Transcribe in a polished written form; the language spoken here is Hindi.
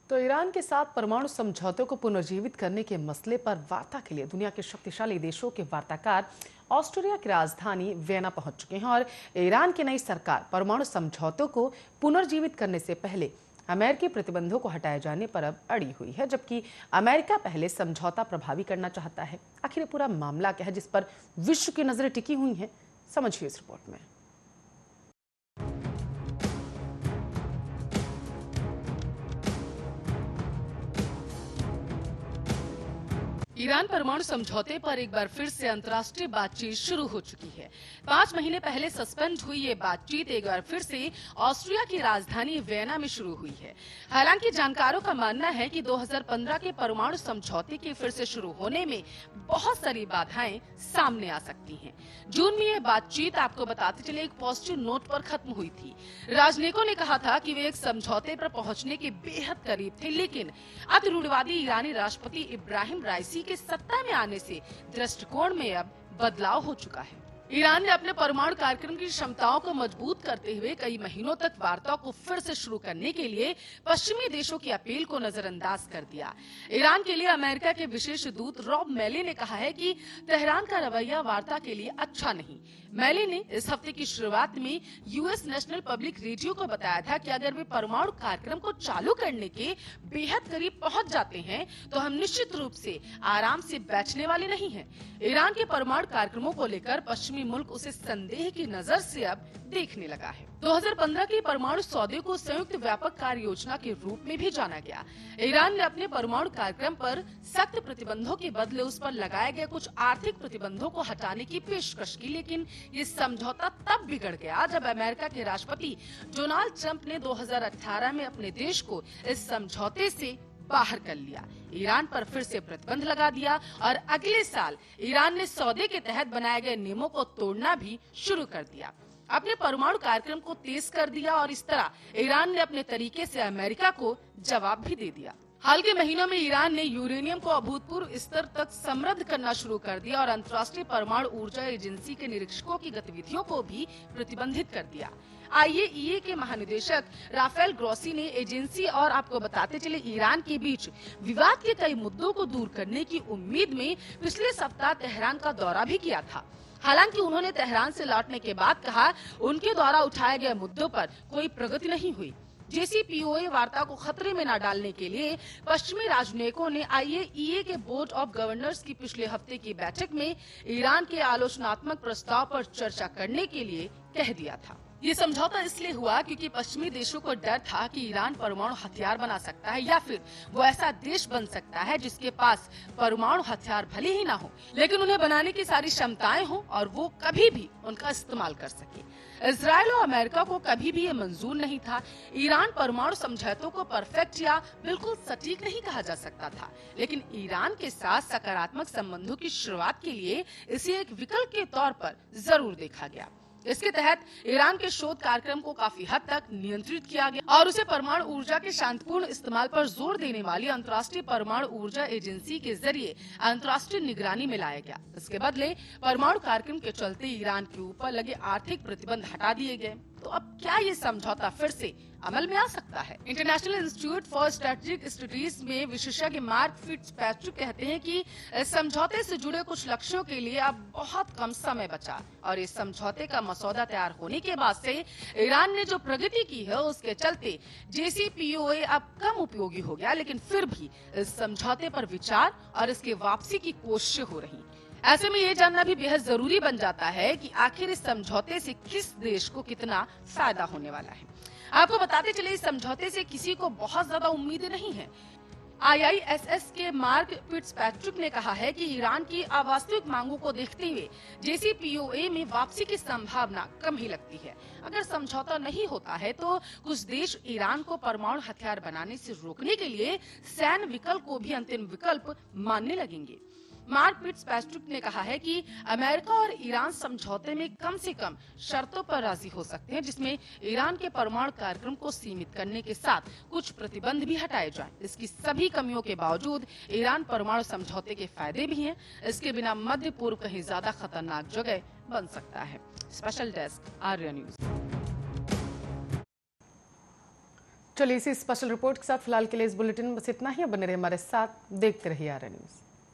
तो ईरान के साथ परमाणु समझौते को पुनर्जीवित करने के मसले पर वार्ता के लिए दुनिया के शक्तिशाली देशों के वार्ताकार ऑस्ट्रेलिया की राजधानी वियना पहुंच चुके हैं और ईरान की नई सरकार परमाणु समझौतों को पुनर्जीवित करने से पहले अमेरिकी प्रतिबंधों को हटाए जाने पर अब अड़ी हुई है, जबकि अमेरिका पहले समझौता प्रभावी करना चाहता है। आखिर ये पूरा मामला क्या है जिस पर विश्व की नजरें टिकी हुई हैं, समझिए इस रिपोर्ट में। ईरान परमाणु समझौते पर एक बार फिर से अंतर्राष्ट्रीय बातचीत शुरू हो चुकी है। 5 महीने पहले सस्पेंड हुई ये बातचीत एक बार फिर से ऑस्ट्रिया की राजधानी वियना में शुरू हुई है। हालांकि जानकारों का मानना है कि 2015 के परमाणु समझौते के फिर से शुरू होने में बहुत सारी बाधाएं सामने आ सकती हैं। जून में ये बातचीत, आपको बताते चले, एक पॉजिटिव नोट पर खत्म हुई थी। राजनयिकों ने कहा था कि वे एक समझौते पर पहुंचने के बेहद करीब थे, लेकिन अब रूढ़िवादी ईरानी राष्ट्रपति इब्राहिम राइसी के सत्ता में आने से दृष्टिकोण में अब बदलाव हो चुका है। ईरान ने अपने परमाणु कार्यक्रम की क्षमताओं को मजबूत करते हुए कई महीनों तक वार्ता को फिर से शुरू करने के लिए पश्चिमी देशों की अपील को नजरअंदाज कर दिया। ईरान के लिए अमेरिका के विशेष दूत रॉब मैले ने कहा है कि तेहरान का रवैया वार्ता के लिए अच्छा नहीं। मैले ने इस हफ्ते की शुरुआत में यूएस नेशनल पब्लिक रेडियो को बताया था कि अगर वे परमाणु कार्यक्रम को चालू करने के बेहद करीब पहुंच जाते हैं तो हम निश्चित रूप से आराम से बैठने वाले नहीं हैं। ईरान के परमाणु कार्यक्रमों को लेकर पश्चिमी मुल्क उसे संदेह की नजर से अब देखने लगा है। 2015 के परमाणु सौदे को संयुक्त व्यापक कार्य योजना के रूप में भी जाना गया। ईरान ने अपने परमाणु कार्यक्रम पर सख्त प्रतिबंधों के बदले उस पर लगाए गए कुछ आर्थिक प्रतिबंधों को हटाने की पेशकश की, लेकिन ये समझौता तब बिगड़ गया जब अमेरिका के राष्ट्रपति डोनाल्ड ट्रंप ने 2018 में अपने देश को इस समझौते से बाहर कर लिया। ईरान पर फिर से प्रतिबंध लगा दिया और अगले साल ईरान ने सौदे के तहत बनाए गए नियमों को तोड़ना भी शुरू कर दिया, अपने परमाणु कार्यक्रम को तेज कर दिया और इस तरह ईरान ने अपने तरीके से अमेरिका को जवाब भी दे दिया। हाल के महीनों में ईरान ने यूरेनियम को अभूतपूर्व स्तर तक समृद्ध करना शुरू कर दिया और अंतर्राष्ट्रीय परमाणु ऊर्जा एजेंसी के निरीक्षकों की गतिविधियों को भी प्रतिबंधित कर दिया। आईएईए के महानिदेशक राफेल ग्रोसी ने एजेंसी और आपको बताते चले ईरान के बीच विवाद के कई मुद्दों को दूर करने की उम्मीद में पिछले सप्ताह तेहरान का दौरा भी किया था। हालांकि उन्होंने तेहरान से लौटने के बाद कहा, उनके द्वारा उठाए गए मुद्दों पर कोई प्रगति नहीं हुई। JCPOA वार्ता को खतरे में न डालने के लिए पश्चिमी राजनयिकों ने आईएईए के बोर्ड ऑफ गवर्नर्स की पिछले हफ्ते की बैठक में ईरान के आलोचनात्मक प्रस्ताव पर चर्चा करने के लिए कह दिया था। ये समझौता इसलिए हुआ क्योंकि पश्चिमी देशों को डर था कि ईरान परमाणु हथियार बना सकता है या फिर वो ऐसा देश बन सकता है जिसके पास परमाणु हथियार भले ही ना हो, लेकिन उन्हें बनाने की सारी क्षमताएं हो और वो कभी भी उनका इस्तेमाल कर सके। इजराइल और अमेरिका को कभी भी ये मंजूर नहीं था। ईरान परमाणु समझौतों को परफेक्ट या बिल्कुल सटीक नहीं कहा जा सकता था, लेकिन ईरान के साथ सकारात्मक संबंधों की शुरुआत के लिए इसे एक विकल्प के तौर पर जरूर देखा गया। इसके तहत ईरान के शोध कार्यक्रम को काफी हद तक नियंत्रित किया गया और उसे परमाणु ऊर्जा के शांतिपूर्ण इस्तेमाल पर जोर देने वाली अंतर्राष्ट्रीय परमाणु ऊर्जा एजेंसी के जरिए अंतर्राष्ट्रीय निगरानी में लाया गया। इसके बदले परमाणु कार्यक्रम के चलते ईरान के ऊपर लगे आर्थिक प्रतिबंध हटा दिए गए। तो अब क्या ये समझौता फिर से अमल में आ सकता है? International institute for strategic studies में विशेषज्ञ मार्क फिट्जपैट्रिक कहते हैं कि इस समझौते से जुड़े कुछ लक्ष्यों के लिए अब बहुत कम समय बचा और इस समझौते का मसौदा तैयार होने के बाद से ईरान ने जो प्रगति की है उसके चलते JCPOA अब कम उपयोगी हो गया, लेकिन फिर भी इस समझौते पर विचार और इसके वापसी की कोशिशें हो रही। ऐसे में ये जानना भी बेहद जरूरी बन जाता है कि आखिर इस समझौते से किस देश को कितना फायदा होने वाला है। आपको बताते चले, इस समझौते से किसी को बहुत ज्यादा उम्मीदें नहीं है। IISS के मार्क फिट्जपैट्रिक ने कहा है कि ईरान की अवास्तविक मांगों को देखते हुए JCPOA में वापसी की संभावना कम ही लगती है। अगर समझौता नहीं होता है तो कुछ देश ईरान को परमाणु हथियार बनाने से रोकने के लिए सैन्य विकल्प को भी अंतिम विकल्प मानने लगेंगे। मार्क फिट्जपैट्रिक ने कहा है कि अमेरिका और ईरान समझौते में कम से कम शर्तों पर राजी हो सकते हैं, जिसमें ईरान के परमाणु कार्यक्रम को सीमित करने के साथ कुछ प्रतिबंध भी हटाए जाएं। इसकी सभी कमियों के बावजूद ईरान परमाणु समझौते के फायदे भी हैं। इसके बिना मध्य पूर्व कहीं ज्यादा खतरनाक जगह बन सकता है। Special desk, Arya news. चलिए इसी स्पेशल रिपोर्ट के साथ फिलहाल के लिए इस बुलेटिन में बस इतना ही। बने रहे हमारे साथ, देखते रहिए आर्या न्यूज।